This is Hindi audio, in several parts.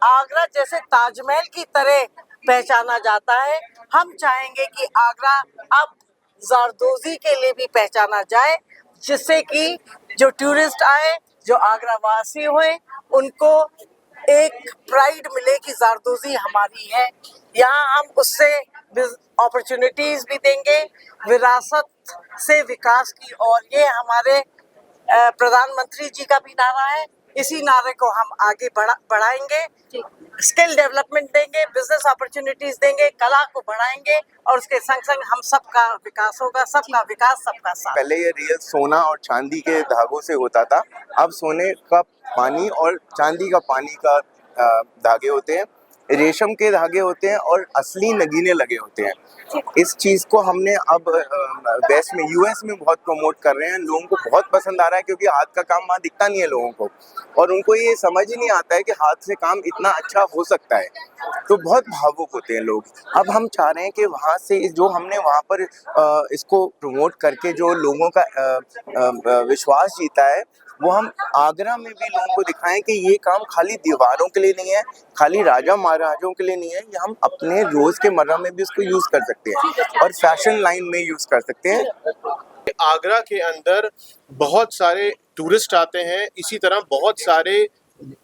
आगरा जैसे ताजमहल की तरह पहचाना जाता है, हम चाहेंगे कि आगरा अब ज़रदोज़ी के लिए भी पहचाना जाए, जिससे कि जो टूरिस्ट आए, जो आगरा वासी हुए, उनको एक प्राइड मिले कि ज़रदोज़ी हमारी है। यहाँ हम उससे अपॉर्चुनिटीज भी देंगे, विरासत से विकास की। और ये हमारे प्रधानमंत्री जी का भी नारा है, इसी नारे को हम आगे बढ़ाएंगे, स्किल डेवलपमेंट देंगे, बिजनेस अपॉर्चुनिटीज देंगे, कला को बढ़ाएंगे और उसके संग संग हम सबका विकास होगा। सबका विकास, सबका साथ। पहले ये रियल सोना और चांदी के धागों से होता था, अब सोने का पानी और चांदी का पानी का धागे होते हैं, रेशम के धागे होते हैं और असली नगीने लगे होते हैं। इस चीज़ को हमने अब वेस्ट में, यूएस में बहुत प्रमोट कर रहे हैं। लोगों को बहुत पसंद आ रहा है क्योंकि हाथ का काम वहाँ दिखता नहीं है लोगों को, और उनको ये समझ ही नहीं आता है कि हाथ से काम इतना अच्छा हो सकता है, तो बहुत भावुक होते हैं लोग। अब हम चाह रहे हैं कि वहाँ से जो हमने वहाँ पर इसको प्रमोट करके जो लोगों का विश्वास जीता है, वो हम आगरा में भी लोगों को दिखाएं कि ये काम खाली दीवारों के लिए नहीं है, खाली राजा महाराजों के लिए नहीं है, ये हम अपने रोज के मर्रा में भी उसको यूज कर सकते हैं और फैशन लाइन में यूज कर सकते हैं। आगरा के अंदर बहुत सारे टूरिस्ट आते हैं, इसी तरह बहुत सारे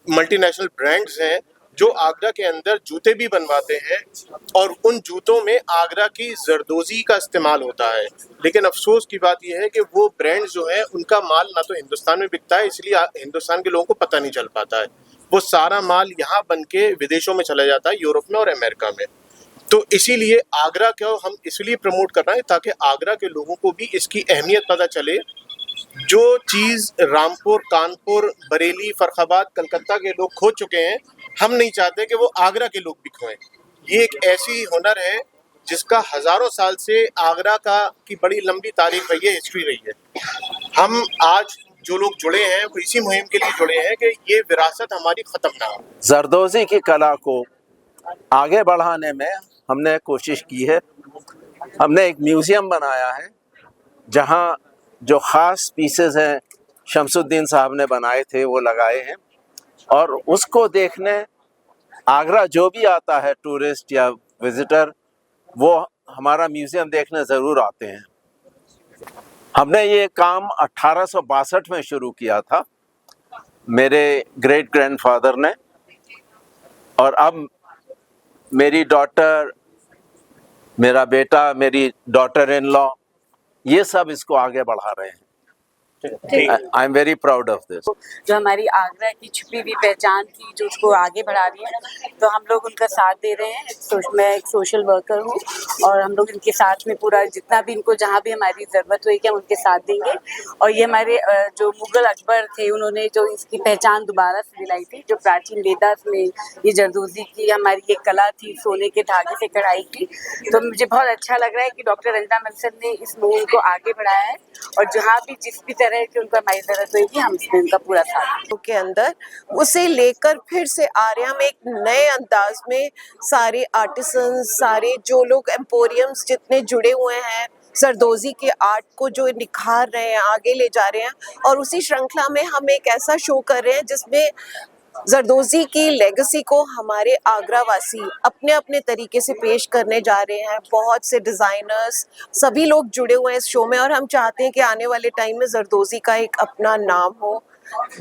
मल्टीनेशनल ब्रांड्स हैं जो आगरा के अंदर जूते भी बनवाते हैं और उन जूतों में आगरा की जरदोजी का इस्तेमाल होता है। लेकिन अफसोस की बात यह है कि वो ब्रांड्स जो है उनका माल ना तो हिंदुस्तान में बिकता है, इसलिए हिंदुस्तान के लोगों को पता नहीं चल पाता है। वो सारा माल यहाँ बन के विदेशों में चला जाता है, यूरोप में और अमेरिका में। तो इसीलिए आगरा को हम इसलिए प्रमोट कर रहे हैं ताकि आगरा के लोगों को भी इसकी अहमियत पता चले। जो चीज़ रामपुर, कानपुर, बरेली, फर्रुखाबाद, कलकत्ता के लोग खो चुके हैं, हम नहीं चाहते कि वो आगरा के लोग भी खोएं। ये एक ऐसी हुनर है जिसका हज़ारों साल से आगरा की बड़ी लंबी तारीख रही है, हिस्ट्री रही है। हम आज जो लोग जुड़े हैं वो इसी मुहिम के लिए जुड़े हैं कि ये विरासत हमारी ख़त्म ना हो। जरदोज़ी की कला को आगे बढ़ाने में हमने कोशिश की है। हमने एक म्यूज़ियम बनाया है जहाँ जो ख़ास पीसेस हैं शमसुद्दीन साहब ने बनाए थे वो लगाए हैं, और उसको देखने आगरा जो भी आता है टूरिस्ट या विज़िटर, वो हमारा म्यूज़ियम देखने ज़रूर आते हैं। हमने ये काम 1862 में शुरू किया था मेरे ग्रेट ग्रैंडफादर ने, और अब मेरी डॉटर, मेरा बेटा, मेरी डॉटर इन लॉ, ये सब इसको आगे बढ़ा रहे हैं। I am very proud of this. जो हमारी आगरा की छुपी हुई पहचान थी, जो उसको आगे बढ़ा रही है, तो हम लोग उनका साथ दे रहे हैं। मैं एक सोशल वर्कर हूँ और हम लोग इनके साथ में पूरा जितना भी इनको जहाँ भी हमारी ज़रूरत होगी हम उनके साथ देंगे। और ये हमारे जो मुग़ल अकबर थे, उन्होंने जो इसकी पहचान दोबारा से दिलाई थी, जो प्राचीन वेदास में ये जरदोज़ी की हमारी एक कला थी, सोने के धागे से कढ़ाई की। तो मुझे बहुत अच्छा लग रहा है कि डॉक्टर रंजना मनसर ने इस मुहिम को आगे बढ़ाया है, और जहाँ भी जिस भी तरह की उनको हमारी ज़रूरत होगी हम इसमें उनका पूरा साथ के अंदर उसे लेकर फिर से आ रहे हैं हम एक नए अंदाज में। सारे आर्टिसंस, सारे जो लोग एम्पोरियम्स जितने जुड़े हुए हैं जरदोज़ी के आर्ट को जो निखार रहे हैं, आगे ले जा रहे हैं, और उसी श्रृंखला में हम एक ऐसा शो कर रहे हैं जिसमें जरदोज़ी की लेगेसी को हमारे आगरा वासी अपने अपने तरीके से पेश करने जा रहे हैं। बहुत से डिज़ाइनर्स, सभी लोग जुड़े हुए हैं इस शो में, और हम चाहते हैं कि आने वाले टाइम में जरदोज़ी का एक अपना नाम हो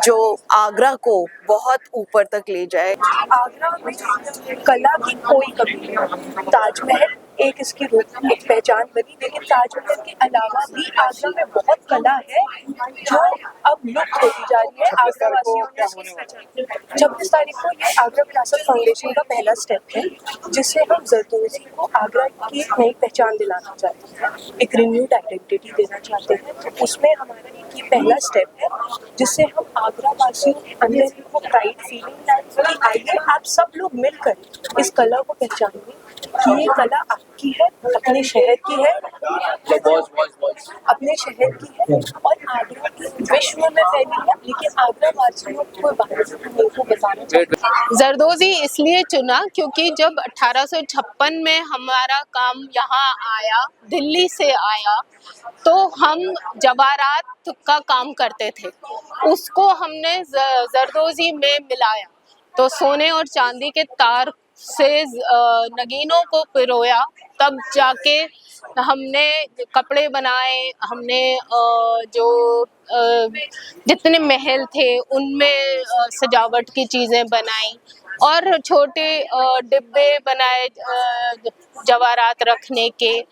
जो आगरा को बहुत ऊपर तक ले जाए। आगरा में कला की कोई कमी नहीं। ताजमहल एक इसकी रूप, एक पहचान बनी, लेकिन ताजमहल के अलावा भी आगरा में बहुत कला है जो अब लुप्त होती जा रही है। आगरा वासियों ने 26 तारीख को ये आगरा विरासत फाउंडेशन का पहला स्टेप है, जिससे हम जरदोज़ी को आगरा की एक नई पहचान दिलाना चाहते हैं, एक रिन्यूड आइडेंटिटी देना चाहते हैं। तो उसमें हमारा ये पहला स्टेप है, जिससे हम आगरा वासियों के अंदर वो प्राइड फीलिंग लाए। आइए आप सब लोग मिलकर इस कला को पहचानिए कि ये कला आपकी है, अपने शहर की है, अपने शहर की है, और आगरा की विश्व में फैली है, लेकिन आगरा वासियों को बाहर से को बताना चाहिए। जरदोज़ी इसलिए चुना क्योंकि जब 1856 में हमारा काम यहाँ आया, दिल्ली से आया, तो हम जवाहरात का काम करते थे, उसको हमने जरदोज़ी में मिलाया। तो सोने और चांदी के तार से नगीनों को पिरोया, तब जाके हमने कपड़े बनाए, हमने जो जितने महल थे उनमें सजावट की चीज़ें बनाई और छोटे डिब्बे बनाए जवाहरात रखने के।